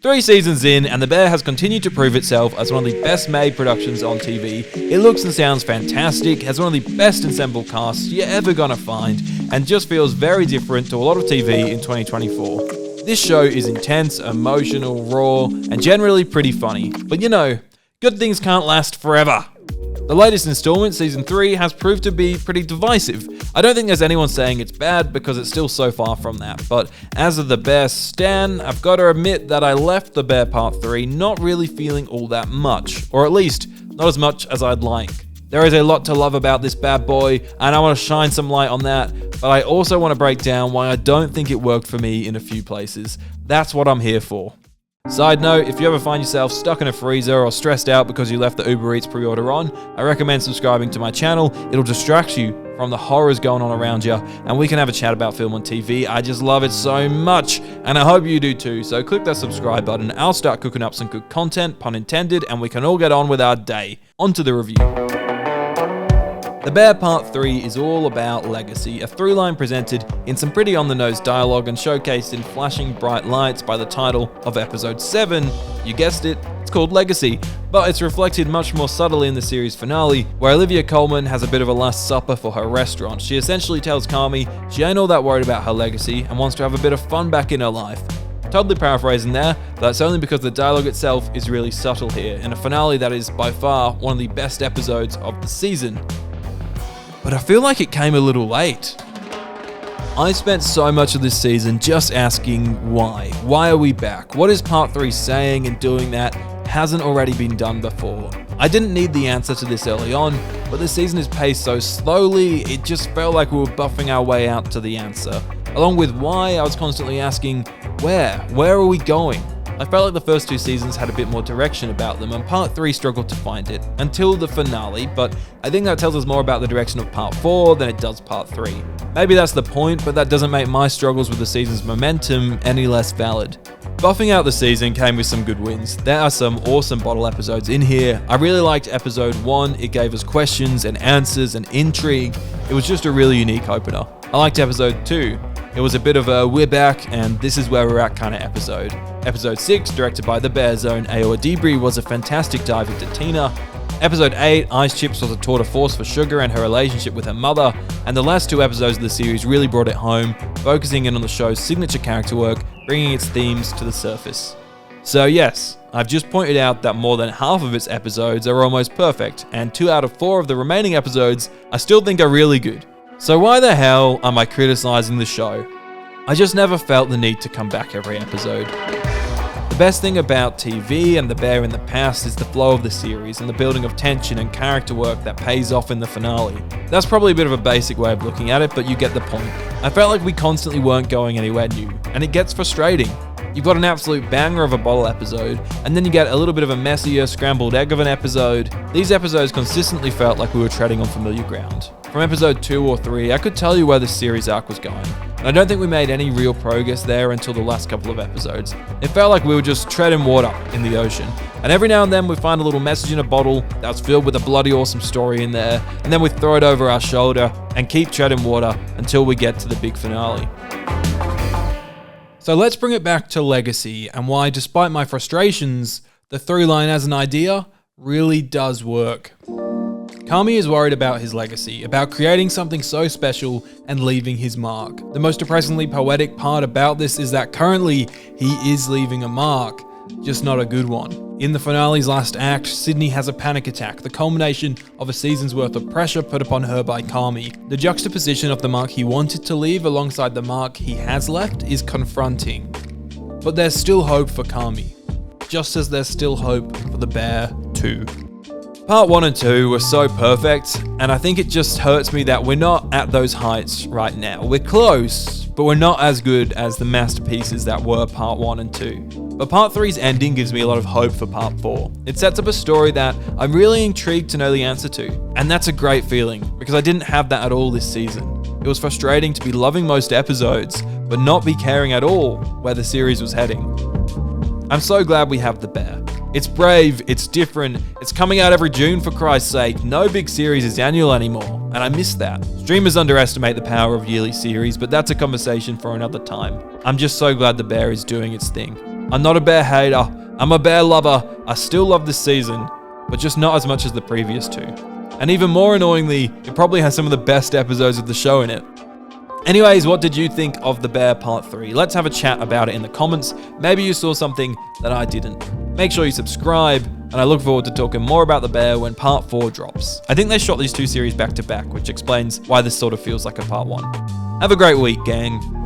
3 seasons in, and The Bear has continued to prove itself as one of the best made productions on TV. It looks and sounds fantastic, has one of the best ensemble casts you're ever gonna find, and just feels very different to a lot of TV in 2024. This show is intense, emotional, raw, and generally pretty funny. But you know, good things can't last forever. The latest installment, Season 3, has proved to be pretty divisive. I don't think there's anyone saying it's bad because it's still so far from that, but as of The Bear stan, I've got to admit that I left The Bear Part 3 not really feeling all that much, or at least not as much as I'd like. There is a lot to love about this bad boy, and I want to shine some light on that, but I also want to break down why I don't think it worked for me in a few places. That's what I'm here for. Side note, if you ever find yourself stuck in a freezer or stressed out because you left the Uber Eats pre-order on, I recommend subscribing to my channel. It'll distract you from the horrors going on around you, and we can have a chat about film and TV. I just love it so much, and I hope you do too. So click that subscribe button. I'll start cooking up some good content, pun intended, and we can all get on with our day. On to the review. The Bear Part 3 is all about legacy, a through line presented in some pretty on-the-nose dialogue and showcased in flashing bright lights by the title of Episode 7. You guessed it, it's called Legacy, but it's reflected much more subtly in the series finale, where Olivia Colman has a bit of a last supper for her restaurant. She essentially tells Carmy she ain't all that worried about her legacy and wants to have a bit of fun back in her life. Totally paraphrasing there, but that's only because the dialogue itself is really subtle here, in a finale that is by far one of the best episodes of the season. But I feel like it came a little late. I spent so much of this season just asking why. Why are we back? What is Part 3 saying and doing that hasn't already been done before? I didn't need the answer to this early on, but the season is paced so slowly, it just felt like we were buffing our way out to the answer. Along with why, I was constantly asking, where? Where are we going? I felt like the first 2 seasons had a bit more direction about them, and Part 3 struggled to find it, until the finale, but I think that tells us more about the direction of Part 4 than it does Part 3. Maybe that's the point, but that doesn't make my struggles with the season's momentum any less valid. Buffing out the season came with some good wins. There are some awesome bottle episodes in here. I really liked Episode 1, it gave us questions and answers and intrigue. It was just a really unique opener. I liked Episode 2. It was a bit of a we're back and this is where we're at kind of episode. Episode 6, directed by the Bear's own Ayo Adibri, was a fantastic dive into Tina. Episode 8, Ice Chips, was a tour de force for Sugar and her relationship with her mother, and the last 2 episodes of the series really brought it home, focusing in on the show's signature character work, bringing its themes to the surface. So yes, I've just pointed out that more than half of its episodes are almost perfect, and 2 out of 4 of the remaining episodes I still think are really good. So why the hell am I criticizing the show? I just never felt the need to come back every episode. The best thing about TV and The Bear in the past is the flow of the series and the building of tension and character work that pays off in the finale. That's probably a bit of a basic way of looking at it, but you get the point. I felt like we constantly weren't going anywhere new, and it gets frustrating. You've got an absolute banger of a bottle episode, and then you get a little bit of a messier, scrambled egg of an episode. These episodes consistently felt like we were treading on familiar ground. From episode 2 or 3, I could tell you where this series arc was going, and I don't think we made any real progress there until the last couple of episodes. It felt like we were just treading water in the ocean, and every now and then we find a little message in a bottle that's filled with a bloody awesome story in there, and then we throw it over our shoulder and keep treading water until we get to the big finale. So let's bring it back to Legacy and why, despite my frustrations, the through line as an idea really does work. Carmy is worried about his legacy, about creating something so special and leaving his mark. The most depressingly poetic part about this is that currently he is leaving a mark, just not a good one. In the finale's last act, Sydney has a panic attack, the culmination of a season's worth of pressure put upon her by Carmy. The juxtaposition of the mark he wanted to leave alongside the mark he has left is confronting. But there's still hope for Carmy, just as there's still hope for the Bear too. Part 1 and 2 were so perfect, and I think it just hurts me that we're not at those heights right now. We're close, but we're not as good as the masterpieces that were Part 1 and 2. But Part 3's ending gives me a lot of hope for Part 4. It sets up a story that I'm really intrigued to know the answer to, and that's a great feeling, because I didn't have that at all this season. It was frustrating to be loving most episodes, but not be caring at all where the series was heading. I'm so glad we have The Bear. It's brave, it's different, it's coming out every June for Christ's sake. No big series is annual anymore, and I miss that. Streamers underestimate the power of yearly series, but that's a conversation for another time. I'm just so glad The Bear is doing its thing. I'm not a bear hater, I'm a bear lover. I still love this season, but just not as much as the previous two. And even more annoyingly, it probably has some of the best episodes of the show in it. Anyways, what did you think of The Bear Part 3? Let's have a chat about it in the comments. Maybe you saw something that I didn't. Make sure you subscribe, and I look forward to talking more about The Bear when Part 4 drops. I think they shot these two series back to back, which explains why this sort of feels like a Part 1. Have a great week, gang.